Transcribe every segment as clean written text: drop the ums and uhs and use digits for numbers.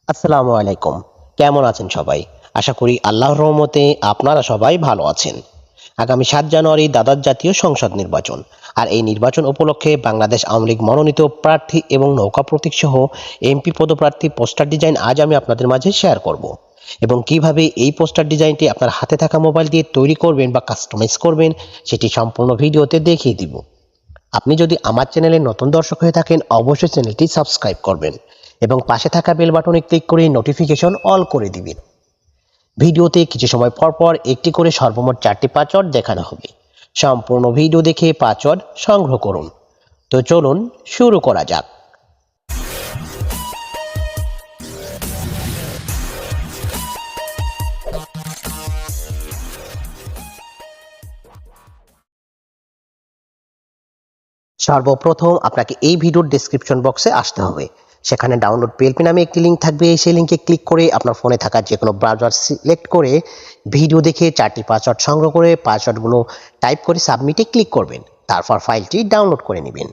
আসসালামু আলাইকুম। কেমন আছেন সবাই? আশা করি আল্লাহর রহমতে আপনারা সবাই ভালো আছেন। আগামী ৭ জানুয়ারি দ্বাদশ জাতীয় সংসদ নির্বাচন। আর এই নির্বাচন উপলক্ষে বাংলাদেশ আওয়ামী লীগ মনোনীত প্রার্থী এবং নৌকা প্রতীক সহ এমপি পদপ্রার্থী পোস্টার ডিজাইন আজ আমি আপনাদের মাঝে শেয়ার করব। এবং কিভাবে এই পোস্টার ডিজাইনটি আপনার হাতে থাকা মোবাইল দিয়ে তৈরি করবেন বা কাস্টমাইজ করবেন সেটি সম্পূর্ণ ভিডিওতে দেখিয়ে দিব। আপনি যদি আমার চ্যানেলে নতুন দর্শক হয়ে থাকেন অবশ্যই চ্যানেলটি সাবস্ক্রাইব করবেন এবং পাশে থাকা বেল বাটনে ক্লিক করে নোটিফিকেশন অল করে দিবেন। ভিডিওতে কিছু সময় পর পর একটি করে সর্বমোট 4টি পাসওয়ার্ড দেখানো হবে। সম্পূর্ণ ভিডিও দেখে পাসওয়ার্ড সংগ্রহ করুন। তো চলুন শুরু করা যাক। সর্বপ্রথম আপনাকে এই ভিডিওর ডেসক্রিপশন বক্সে আসতে হবে। সেখানে ডাউনলোড পিএলপি নামে একটি লিঙ্ক থাকবে। সেই লিঙ্কে ক্লিক করে আপনার ফোনে থাকা যে কোনো ব্রাউজার সিলেক্ট করে ভিডিও দেখে 4টি পাসওয়ার্ড সংগ্রহ করে পাসওয়ার্ডগুলো টাইপ করে সাবমিটে ক্লিক করবেন। তারপর ফাইলটি ডাউনলোড করে নেবেন।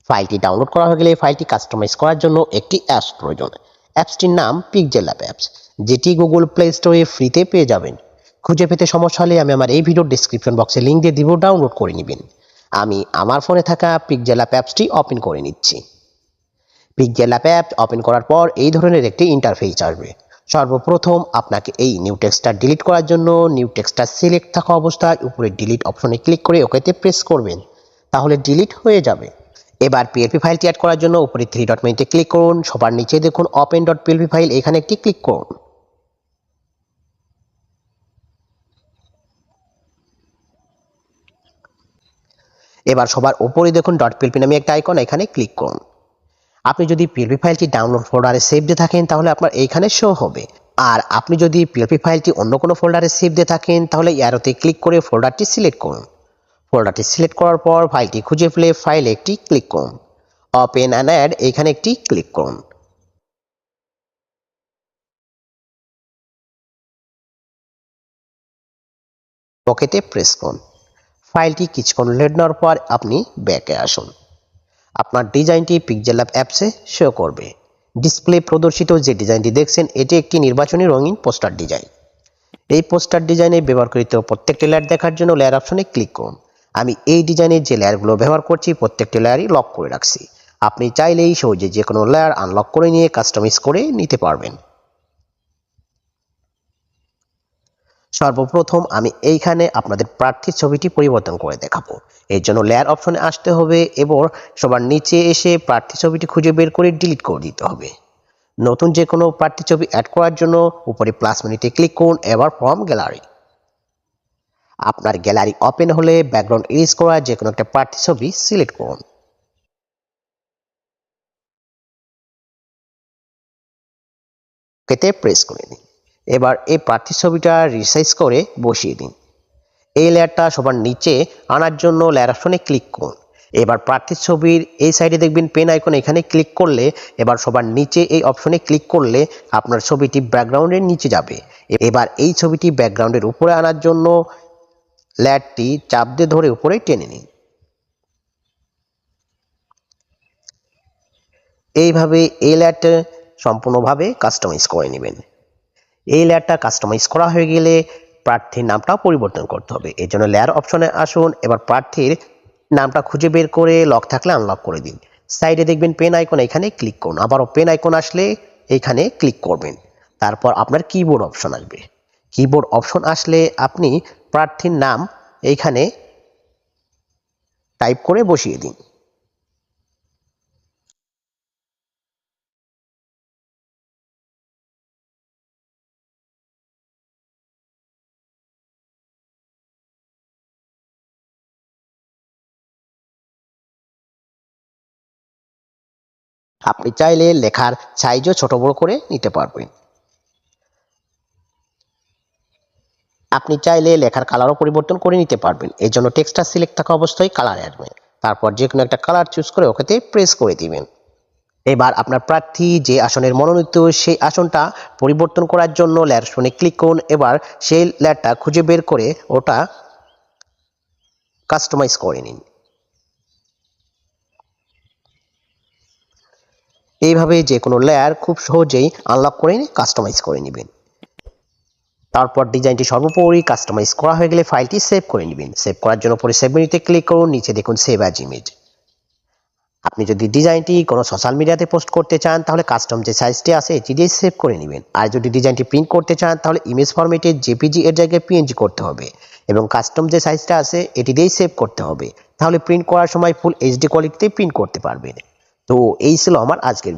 ফাইলটি ডাউনলোড করা হয়ে গেলে ফাইলটি কাস্টমাইজ করার জন্য একটি অ্যাপস প্রয়োজন। অ্যাপসটির নাম পিকজেলঅ্যাপ অ্যাপস, যেটি গুগল প্লে স্টোরে ফ্রিতে পেয়ে যাবেন। খুঁজে পেতে সমস্যা হলে আমি আমার এই ভিডিওর ডেসক্রিপশন বক্সে লিঙ্ক দিয়ে দিব, ডাউনলোড করে নেবেন। আমি আমার ফোনে থাকা পিকজেলঅ্যাপ অ্যাপসটি ওপেন করে নিচ্ছি। পিকজেলঅ্যাপ অ্যাপ ওপেন করার পর এই ধরনের একটি ইন্টারফেস আসবে। সর্বপ্রথম আপনাকে এই নিউ টেক্সটটা ডিলিট করার জন্য নিউ টেক্সটটা সিলেক্ট থাকা অবস্থায় উপরে ডিলিট অপশনে ক্লিক করে ওকেতে প্রেস করবেন, তাহলে ডিলিট হয়ে যাবে। এবার পিএলপি ফাইলটি অ্যাড করার জন্য উপরে 3 ডট মেনুতে ক্লিক করুন। সবার নিচে দেখুন ওপেন ডট পিএলপি ফাইল, এখানে একটি ক্লিক করুন। এবার সবার উপরে দেখুন ডট পিএলপি নামে একটা আইকন, এখানে ক্লিক করুন। আপনি যদি পিএলপি ফাইলটি ডাউনলোড ফোল্ডারে সেভ দিয়ে থাকেন তাহলে আপনার এইখানে শো হবে। আর আপনি যদি পিএলপি ফাইলটি অন্য কোনো ফোল্ডারে সেভ দিয়ে থাকেন তাহলে অ্যারোতে ক্লিক করে ফোল্ডারটি সিলেক্ট করুন। ফোল্ডারটি সিলেক্ট করার পর ফাইলটি খুঁজে পেলে ফাইলে একটি ক্লিক করুন। ওপেন অ্যান্ড অ্যাড, এখানে একটি ক্লিক করুন। ওকেতে প্রেস করুন। ফাইলটি কিছুক্ষণ লোড নেওয়ার পর আপনি ব্যাকে আসুন। আপনার ডিজাইনটি পিকজেলঅ্যাপ অ্যাপসে শো করবে। ডিসপ্লে প্রদর্শিত যে ডিজাইনটি দেখছেন এটি একটি নির্বাচনী রঙিন পোস্টার ডিজাইন। এই পোস্টার ডিজাইনে ব্যবহারকৃত প্রত্যেকটি লেয়ার দেখার জন্য লেয়ার অপশনে ক্লিক করুন। আমি এই ডিজাইনের যে লেয়ারগুলো ব্যবহার করছি প্রত্যেকটি লেয়ারই লক করে রাখছি। আপনি চাইলেই সহজে যে কোনো লেয়ার আনলক করে নিয়ে কাস্টমাইজ করে নিতে পারবেন। সর্বপ্রথম আমি এইখানে আপনাদের প্রার্থীর ছবিটি পরিবর্তন করে দেখাবো। এর জন্য লেয়ার অপশনে আসতে হবে এবং সবার নিচে এসে প্রার্থী ছবিটি খুঁজে বের করে ডিলিট করে দিতে হবে। নতুন যে কোনো প্রার্থী ছবি অ্যাড করার জন্য উপরে প্লাস মেনুতে ক্লিক করুন। এবার ফ্রম গ্যালারি, আপনার গ্যালারি ওপেন হলে ব্যাকগ্রাউন্ড ইরেজ করা যে কোনো একটা প্রার্থী ছবি সিলেক্ট করুন। ওকেতে প্রেস করে দিন। এবার এই প্রার্থী ছবিটা রিসাইজ করে বসিয়ে দিন। এই লেয়ারটা সবার নিচে আনার জন্য লেয়ার অপশনে ক্লিক করুন। এবার প্রার্থীর ছবির এই সাইডে দেখবেন পেন আইকন, এখানে ক্লিক করলে এবার সবার নিচে এই অপশনে ক্লিক করলে আপনার ছবিটি ব্যাকগ্রাউন্ডের নিচে যাবে। এবার এই ছবিটি ব্যাকগ্রাউন্ডের উপরে আনার জন্য লেয়ারটি চাপ দিয়ে ধরে উপরে টেনে নিন। এইভাবে এই লেয়ারটা সম্পূর্ণভাবে কাস্টমাইজ করে নেবেন। এই লেয়ারটা কাস্টমাইজ করা হয়ে গেলে প্রার্থীর নামটা পরিবর্তন করতে হবে। এর জন্য লেয়ার অপশনে আসুন। এবার প্রার্থীর নামটা খুঁজে বের করে লক থাকলে আনলক করে দিন। সাইডে দেখবেন পেন আইকন, এখানে ক্লিক করুন। আবারও পেন আইকন আসলে এখানে ক্লিক করবেন। তারপর আপনার কিবোর্ড অপশন আসবে। কিবোর্ড অপশন আসলে আপনি প্রার্থীর নাম এইখানে টাইপ করে বসিয়ে দিন। আপনি চাইলে লেখার সাইজও ছোট বড় করে নিতে পারবেন। আপনি চাইলে লেখার কালারও পরিবর্তন করে নিতে পারবেন। এই জন্য টেক্সটটা সিলেক্ট থাকা অবস্থায় কালার আসবে। তারপর যে কোনো একটা কালার চুজ করে ওকেতে প্রেস করে দিবেন। এবার আপনার প্রার্থী যে আসনের মনোনীত সেই আসনটা পরিবর্তন করার জন্য লেয়ার অপশনে ক্লিক করুন। এবার সেই লেয়ারটা খুঁজে বের করে ওটা কাস্টমাইজ করে নিন। এইভাবে যে কোনো লেয়ার খুব সহজেই আনলক করে কাস্টমাইজ করে নেবেন। তারপর ডিজাইনটি সর্বোপরি কাস্টমাইজ করা হয়ে গেলে ফাইলটি সেভ করে নেবেন। সেভ করার জন্য পরে সেভ মেনুতে ক্লিক করুন, নিচে দেখুন সেভ অ্যাজ ইমেজ। আপনি যদি ডিজাইনটি কোনো সোশ্যাল মিডিয়াতে পোস্ট করতে চান তাহলে কাস্টম যে সাইজটি আছে এটি দিয়ে সেভ করে নেবেন। আর যদি ডিজাইনটি প্রিন্ট করতে চান তাহলে ইমেজ ফরম্যাটে জেপিজি এর জায়গায় পিএনজি করতে হবে এবং কাস্টম যে সাইজটা আছে এটি দিয়েই সেভ করতে হবে। তাহলে প্রিন্ট করার সময় ফুল এইচডি কোয়ালিটিতে প্রিন্ট করতে পারবেন। তো এই ছিল আমার আজকের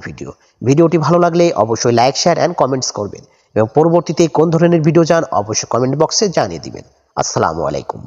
ভিডিওটি ভালো লাগলে অবশ্যই লাইক, শেয়ার অ্যান্ড কমেন্টস করবেন এবং পরবর্তীতে কোন ধরনের ভিডিও চান অবশ্যই কমেন্ট বক্সে জানিয়ে দিবেন। আসসালামু আলাইকুম।